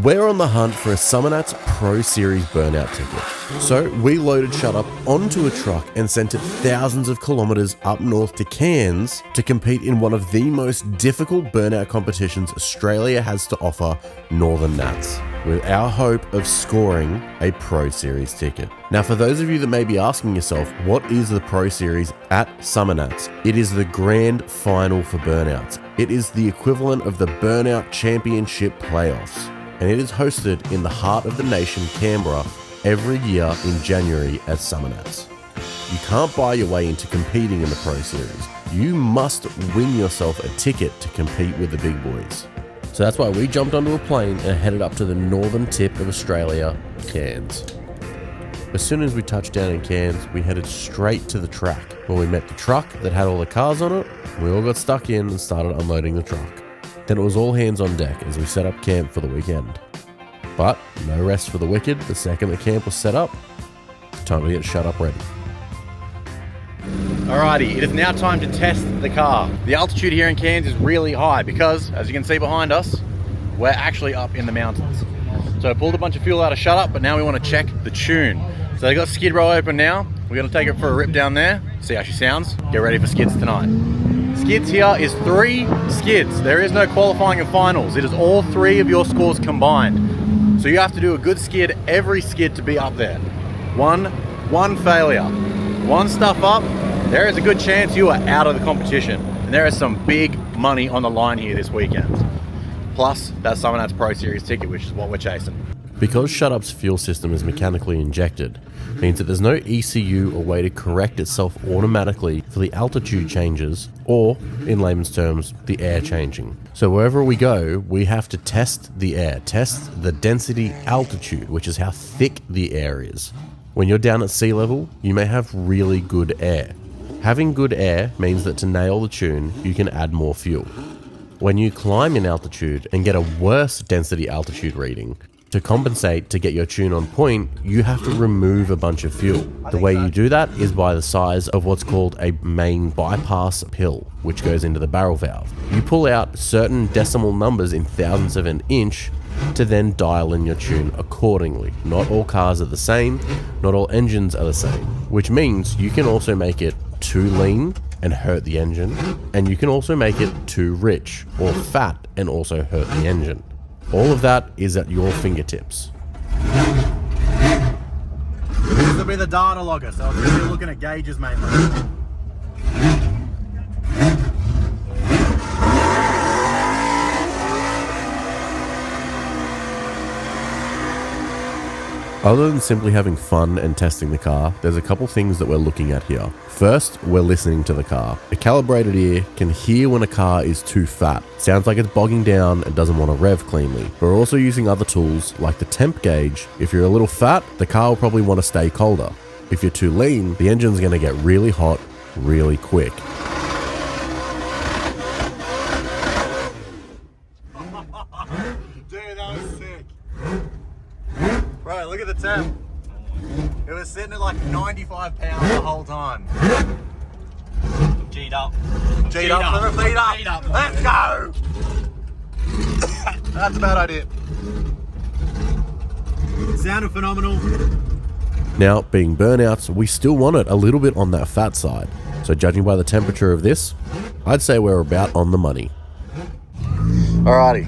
We're on the hunt for a Summernats Pro Series burnout ticket. So we loaded Shut Up onto a truck and sent it thousands of kilometers up north to Cairns to compete in one of the most difficult burnout competitions Australia has to offer Northern Nats, with our hope of scoring a Pro Series ticket. Now, for those of you that may be asking yourself, what is the Pro Series at Summernats? It is the grand final for burnouts. It is the equivalent of the Burnout Championship playoffs, and it is hosted in the heart of the nation, Canberra, every year in January at Summernats. You can't buy your way into competing in the Pro Series. You must win yourself a ticket to compete with the big boys. So that's why we jumped onto a plane and headed up to the northern tip of Australia, Cairns. As soon as we touched down in Cairns, we headed straight to the track, where we met the truck that had all the cars on it. We all got stuck in and started unloading the truck. Then it was all hands on deck as we set up camp for the weekend. But no rest for the wicked. The second the camp was set up, time to get Shut Up ready. Alrighty, it is now time to test the car. The altitude here in Cairns is really high because, as you can see behind us, we're actually up in the mountains. So I pulled a bunch of fuel out of Shut Up, but now we want to check the tune. So they got Skid Row open now. We're going to take it for a rip down there, see how she sounds. Get ready for skids tonight. Skids here is 3 skids. There is no qualifying and finals. It is all 3 of your scores combined. So you have to do a good skid every skid to be up there. One failure, one stuff up, there is a good chance you are out of the competition. And there is some big money on the line here this weekend. Plus that Summernats Pro Series ticket, which is what we're chasing. Because Shut Up's fuel system is mechanically injected, means that there's no ECU or way to correct itself automatically for the altitude changes, or, in layman's terms, the air changing. So wherever we go, we have to test the air, test the density altitude, which is how thick the air is. When you're down at sea level, you may have really good air. Having good air means that to nail the tune, you can add more fuel. When you climb in altitude and get a worse density altitude reading, to compensate to get your tune on point, you have to remove a bunch of fuel. The way you do that is by the size of what's called a main bypass pill, which goes into the barrel valve. You pull out certain decimal numbers in thousandths of an inch to then dial in your tune accordingly. Not all cars are the same, not all engines are the same, which means you can also make it too lean and hurt the engine, and you can also make it too rich or fat and also hurt the engine. All of that is at your fingertips. This will be the data logger, so I'm really looking at gauges mainly. Other than simply having fun and testing the car, there's a couple things that we're looking at here. First, we're listening to the car. A calibrated ear can hear when a car is too fat. Sounds like it's bogging down and doesn't want to rev cleanly. We're also using other tools like the temp gauge. If you're a little fat, the car will probably want to stay colder. If you're too lean, the engine's going to get really hot really quick. Dude, that was sick. Bro, look at the temp. It was sitting at like 95 pounds the whole time. G'd up. G'd up. Feet up. Let's go. That's a bad idea. It sounded phenomenal. Now, being burnouts, we still want it a little bit on that fat side. So judging by the temperature of this, I'd say we're about on the money. Alrighty.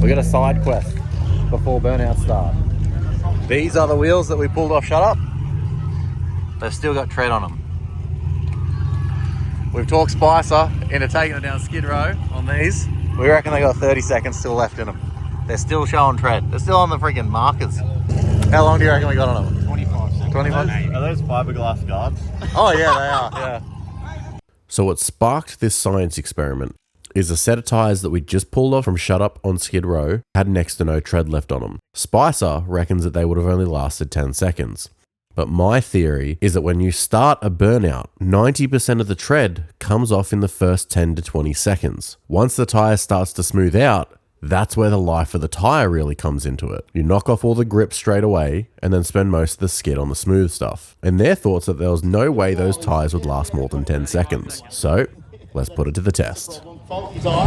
We got a side quest before burnouts start. These are the wheels that we pulled off Shut Up. They've still got tread on them. We've talked Spicer into taking it down Skid Row on these. We reckon they got 30 seconds still left in them. They're still showing tread. They're still on the freaking markers. How long do you reckon we got on them? 25 seconds. 25? Are those fiberglass guards? Oh yeah, they are, yeah. So what sparked this science experiment is a set of tyres that we just pulled off from Shut Up on Skid Row had next to no tread left on them. Spicer reckons that they would have only lasted 10 seconds. But my theory is that when you start a burnout, 90% of the tread comes off in the first 10 to 20 seconds. Once the tyre starts to smooth out, that's where the life of the tyre really comes into it. You knock off all the grip straight away and then spend most of the skid on the smooth stuff. And their thoughts that there was no way those tyres would last more than 10 seconds. So let's put it to the test. Faulty tyre.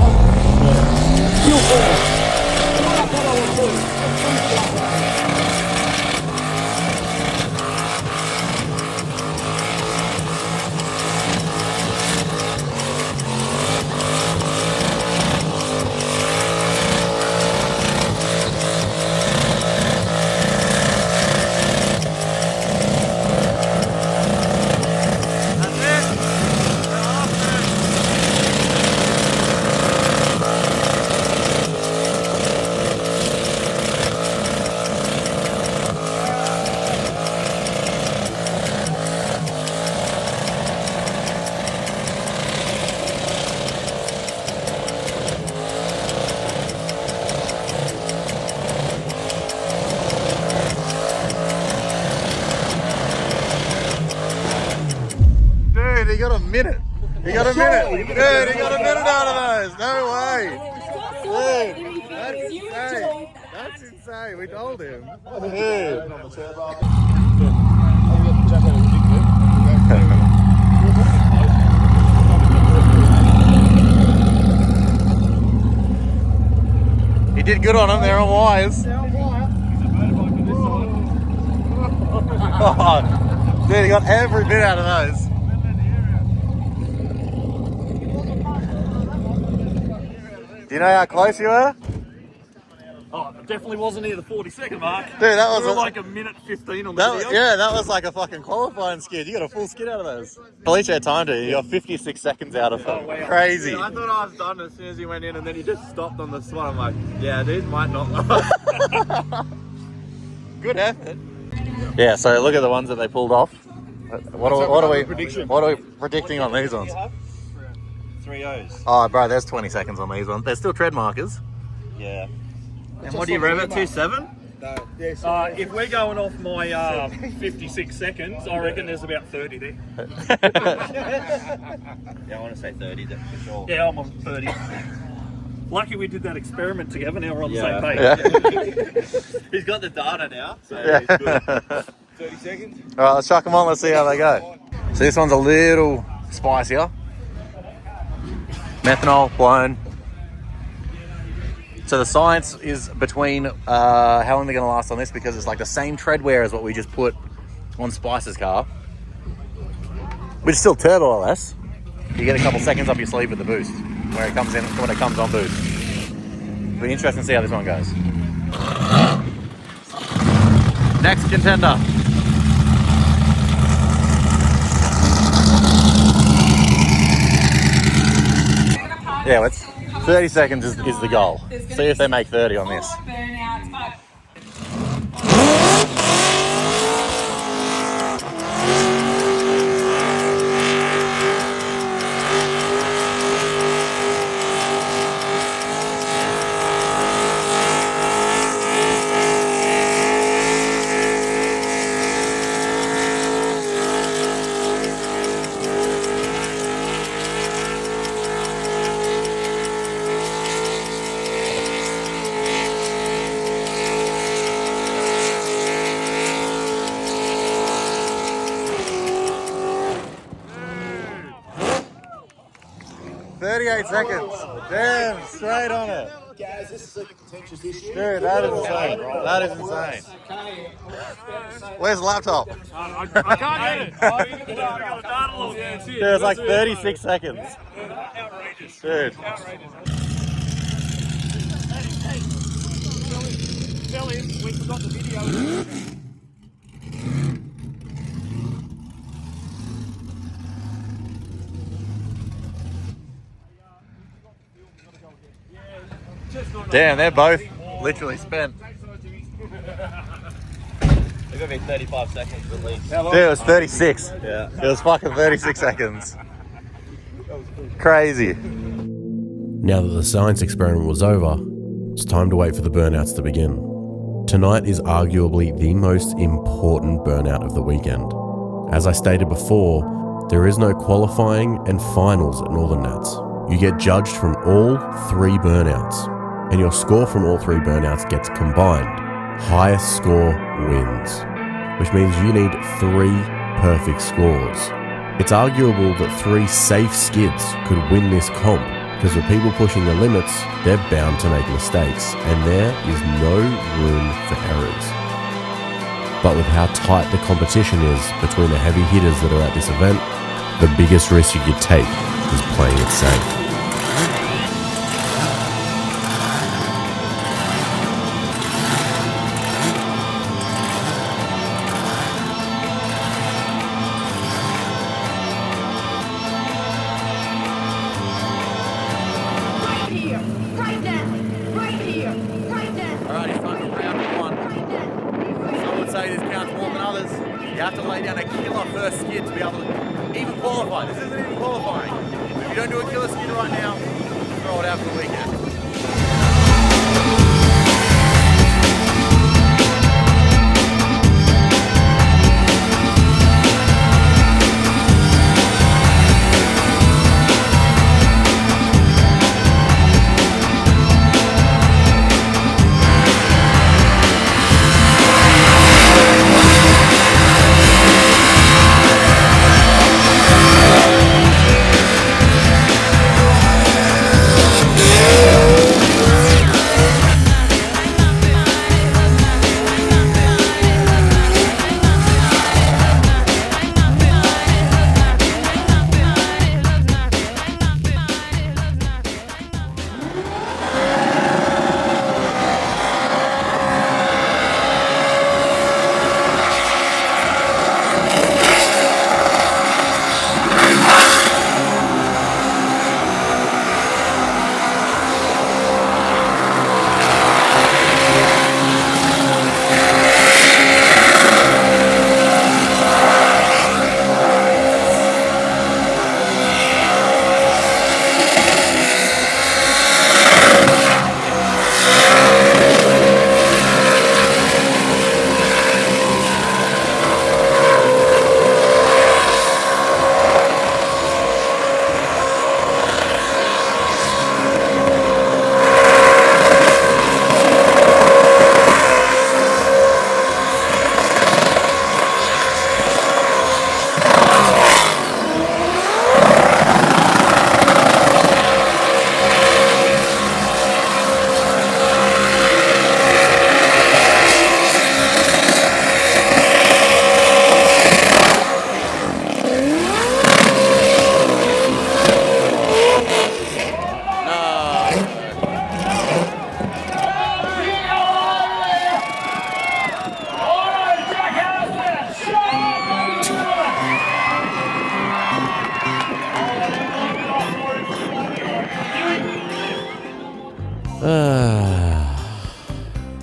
Dude, he got a minute. He got a minute. Dude, he got a minute out of those. No way. Dude, that's insane. That's insane. We told him. Dude. He did good on them. They're on wires. Oh, dude, he got every bit out of those. Do you know how close you were? Oh, it definitely wasn't near the 40-second mark. Dude, that was like a minute 15 on the video. Yeah, that was like a fucking qualifying skid. You got a full skid out of those. At least you had time to. You got 56 seconds out of them. Wow. Crazy. Yeah, I thought I was done as soon as he went in, and then he just stopped on the spot. I'm like, yeah, these might not last. Good effort. Yeah, so look at the ones that they pulled off. What are we predicting on these ones? 3 O's. Oh, bro, there's 20 seconds on these ones. They're still tread markers. Yeah. And what do you rev it to? 7? If we're going off my 56 seconds, I reckon there's about 30 there. Yeah, I want to say 30 for sure. Yeah, I'm on 30. Lucky we did that experiment together. Now we're on the Yeah. same page. Yeah. He's got the data now, so Yeah. he's good. 30 seconds? All right, let's chuck them on. Let's see how they go. So this one's a little spicier. Methanol, blown. So the science is between how long they're going to last on this, because it's like the same tread wear as what we just put on Spice's car, which is still turbo or less. You get a couple seconds up your sleeve with the boost where it comes in when it comes on boost. It'll be interesting to see how this one goes. Next contender. Yeah, it's 30 seconds is the goal. See if they make 30 on this. Seconds. Damn, straight on it. Guys, this is a contentious issue. Dude, that is insane. That is insane. Where's the laptop? I can't get it. Dude, it's like 36 seconds. Outrageous. Dude. Tell him we forgot the video. Damn, they're both literally spent. It's going to be 35 seconds at least. Dude, it was 36. Yeah. It was fucking 36 seconds. Crazy. Now that the science experiment was over, it's time to wait for the burnouts to begin. Tonight is arguably the most important burnout of the weekend. As I stated before, there is no qualifying and finals at Northern Nats. You get judged from all 3 burnouts, and your score from all 3 burnouts gets combined. Highest score wins, which means you need 3 perfect scores. It's arguable that 3 safe skids could win this comp, Because with people pushing the limits, they're bound to make mistakes, and there is no room for errors. But with how tight the competition is between the heavy hitters that are at this event, the biggest risk you could take is playing it safe. Alright, it's time for round one. Some would say this counts more than others. You have to lay down a killer first skid to be able to even qualify. This isn't even qualifying. If you don't do a killer skid right now, throw it out for the weekend.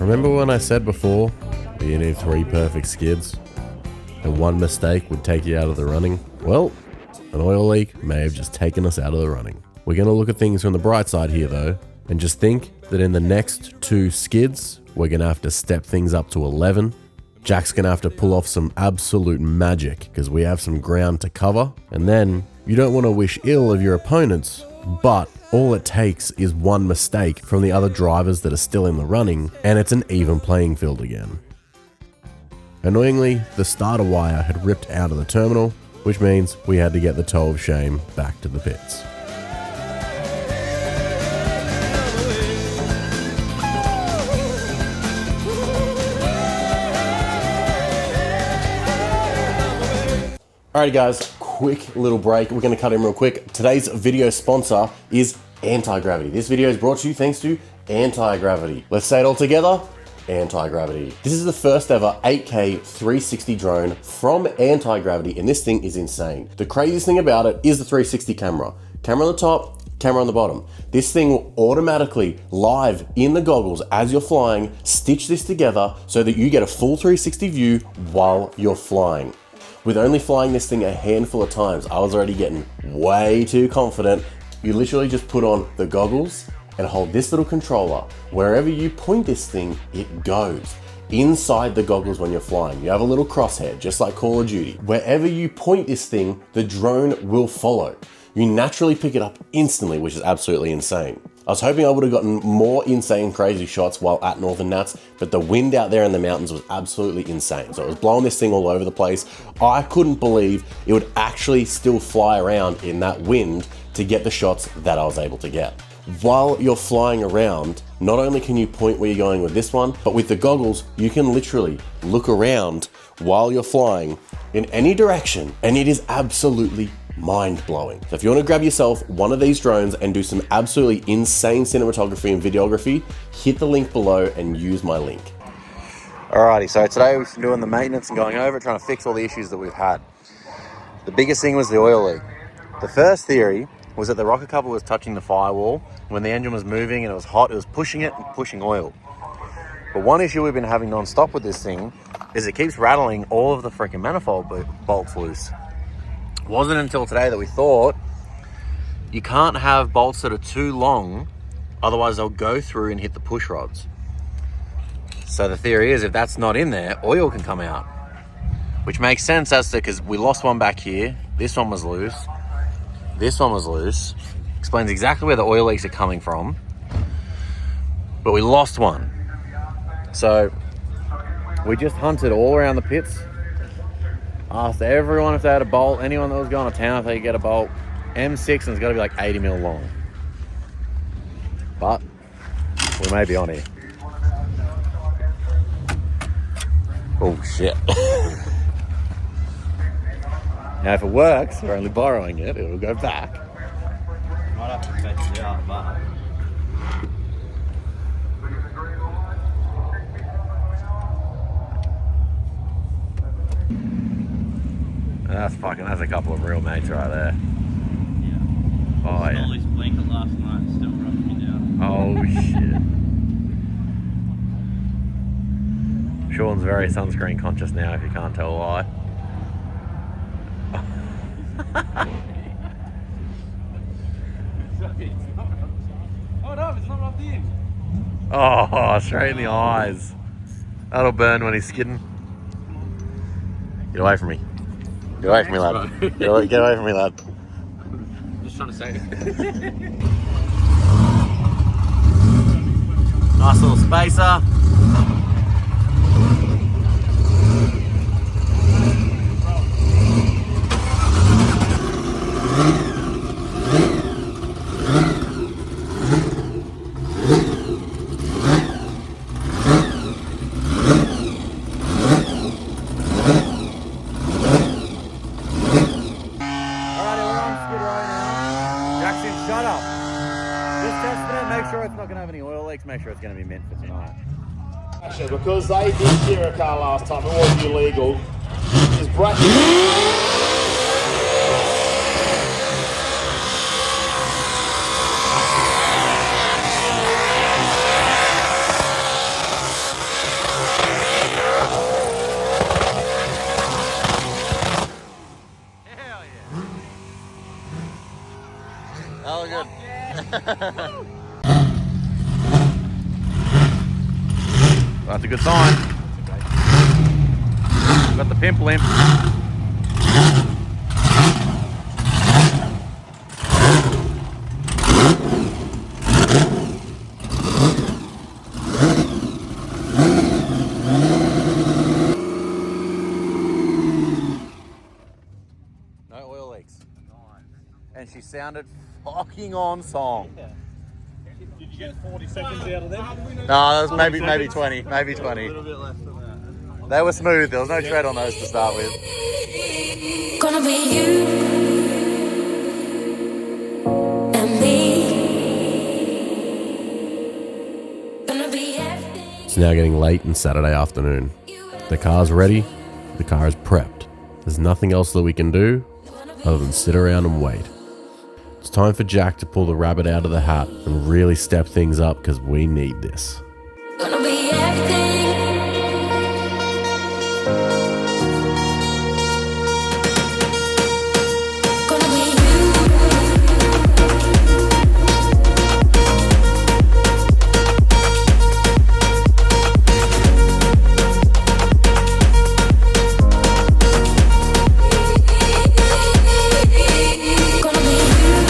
Remember when I said before that you need 3 perfect skids and 1 mistake would take you out of the running? Well, an oil leak may have just taken us out of the running. We're going to look at things from the bright side here though, and just think that in the next 2 skids, we're going to have to step things up to 11. Jack's going to have to pull off some absolute magic because we have some ground to cover. And then you don't want to wish ill of your opponents, but all it takes is 1 mistake from the other drivers that are still in the running, and it's an even playing field again. Annoyingly, the starter wire had ripped out of the terminal, which means we had to get the toe of shame back to the pits. Alrighty guys, quick little break. We're going to cut in real quick. Today's video sponsor is Anti-Gravity. This video is brought to you thanks to Anti-Gravity. Let's say it all together. Anti-Gravity. This is the first ever 8K 360 drone from Anti-Gravity, and this thing is insane. The craziest thing about it is the 360 camera. Camera on the top, camera on the bottom. This thing will automatically, live in the goggles as you're flying, stitch this together so that you get a full 360 view while you're flying. With only flying this thing a handful of times, I was already getting way too confident. You literally just put on the goggles and hold this little controller. Wherever you point this thing, it goes. Inside the goggles when you're flying, you have a little crosshair, just like Call of Duty. Wherever you point this thing, the drone will follow. You naturally pick it up instantly, which is absolutely insane. I was hoping I would have gotten more insane crazy shots while at Northern Nats, but the wind out there in the mountains was absolutely insane. So it was blowing this thing all over the place. I couldn't believe it would actually still fly around in that wind to get the shots that I was able to get. While you're flying around, not only can you point where you're going with this one, but with the goggles, you can literally look around while you're flying in any direction, and it is absolutely mind-blowing. So if you want to grab yourself one of these drones and do some absolutely insane cinematography and videography, hit the link below and use my link. Alrighty, so today we've been doing the maintenance and going over, trying to fix all the issues that we've had. The biggest thing was the oil leak. The first theory was that the rocket coupler was touching the firewall. When the engine was moving and it was hot, it was pushing it and pushing oil. But one issue we've been having non-stop with this thing is it keeps rattling all of the freaking manifold bolts loose. It wasn't until today that we thought you can't have bolts that are too long, otherwise they'll go through and hit the push rods. So the theory is if that's not in there, oil can come out, which makes sense as to, because we lost one back here, this one was loose, this one was loose. Explains exactly where the oil leaks are coming from, but we lost one. So we just hunted all around the pits, asked everyone if they had a bolt, anyone that was going to town if they could get a bolt. M6 and it's got to be like 80 mil long. But we may be on here. Oh shit. Now if it works, we're only borrowing it, it will go back. Might have to take it out, but... That's a couple of real mates right there. Yeah. Oh yeah. Stole this blanket last night, still roughed me down. Oh shit. Sean's very sunscreen conscious now, if you can't tell why. Oh no, it's not rubbed in. Oh, straight in the eyes. That'll burn when he's skidding. Get away from me. Get away from me, lad. Get away from me, lad. I'm just trying to say it. Nice little spacer. Shut up. Just testing it, make sure it's not going to have any oil leaks, make sure it's going to be mint for tonight. Actually, because they did steer a car last time, it wasn't illegal. Just Oh, good. That's a good sign. Got the pimp limp. No oil leaks. And she sounded fucking on song. Did you get 40 seconds out of them? No, that was maybe 20, maybe 20. A little bit less than that. They were smooth. There was no tread on those to start with. Gonna be you and me. Gonna be everything. It's now getting late and Saturday afternoon. The car's ready, the car is prepped. There's nothing else that we can do other than sit around and wait. It's time for Jack to pull the rabbit out of the hat and really step things up because we need this. Gonna be everything. Gonna be you. Gonna be you and me.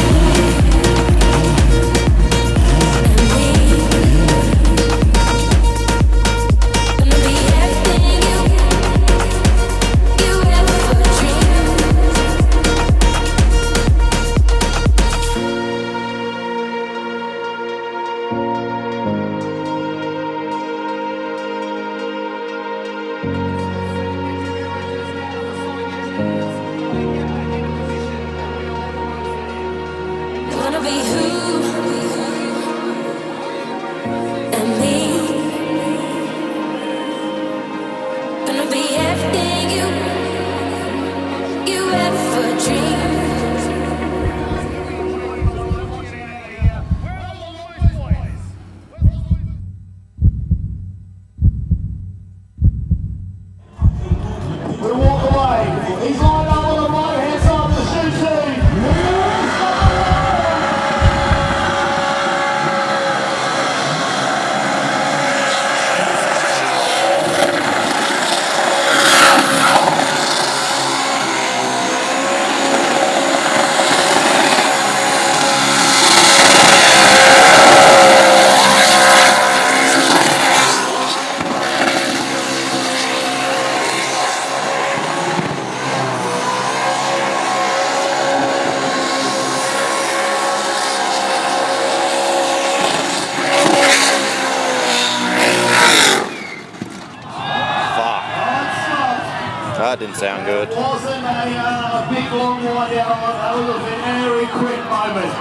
That didn't sound good. Wasn't a big long one down. That was a very quick moment.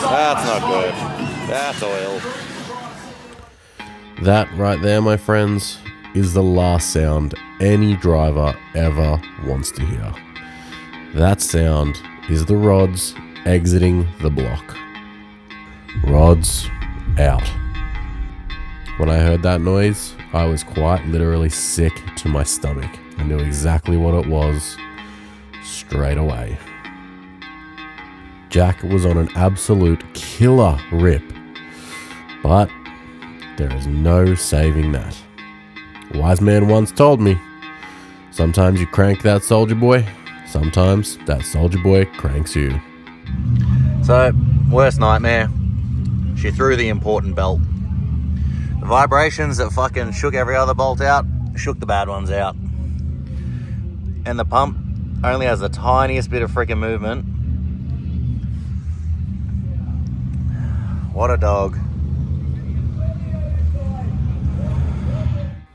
That's not good. That's oil. That right there, my friends, is the last sound any driver ever wants to hear. That sound is the rods exiting the block. Rods out. When I heard that noise, I was quite literally sick to my stomach. I knew exactly what it was straight away. Jack was on an absolute killer rip, but there is no saving that. A wise man once told me, sometimes you crank that soldier boy, sometimes that soldier boy cranks you. So, worst nightmare. She threw the important belt. The vibrations that fucking shook every other bolt out, shook the bad ones out. And the pump only has the tiniest bit of freaking movement. What a dog.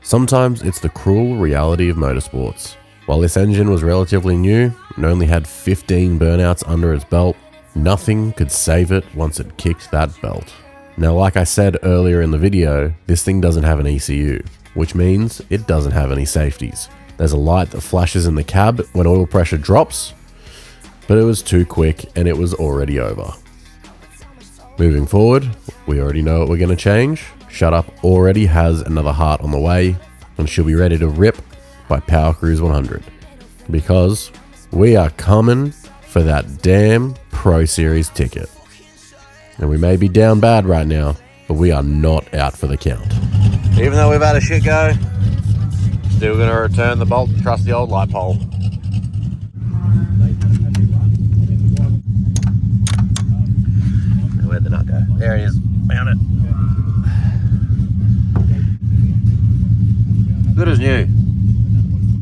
Sometimes it's the cruel reality of motorsports. While this engine was relatively new and only had 15 burnouts under its belt, nothing could save it once it kicked that belt. Now, like I said earlier in the video, this thing doesn't have an ECU, which means it doesn't have any safeties. There's a light that flashes in the cab when oil pressure drops, but it was too quick and it was already over. Moving forward, we already know what we're going to change. Shut Up already has another heart on the way, and she'll be ready to rip by Power Cruise 100. Because we are coming for that damn Pro Series ticket. And we may be down bad right now, but we are not out for the count. Even though we've had a shit go, still going to return the bolt and trust the old light pole. Where'd the nut go? There he is. Found it. Good as new.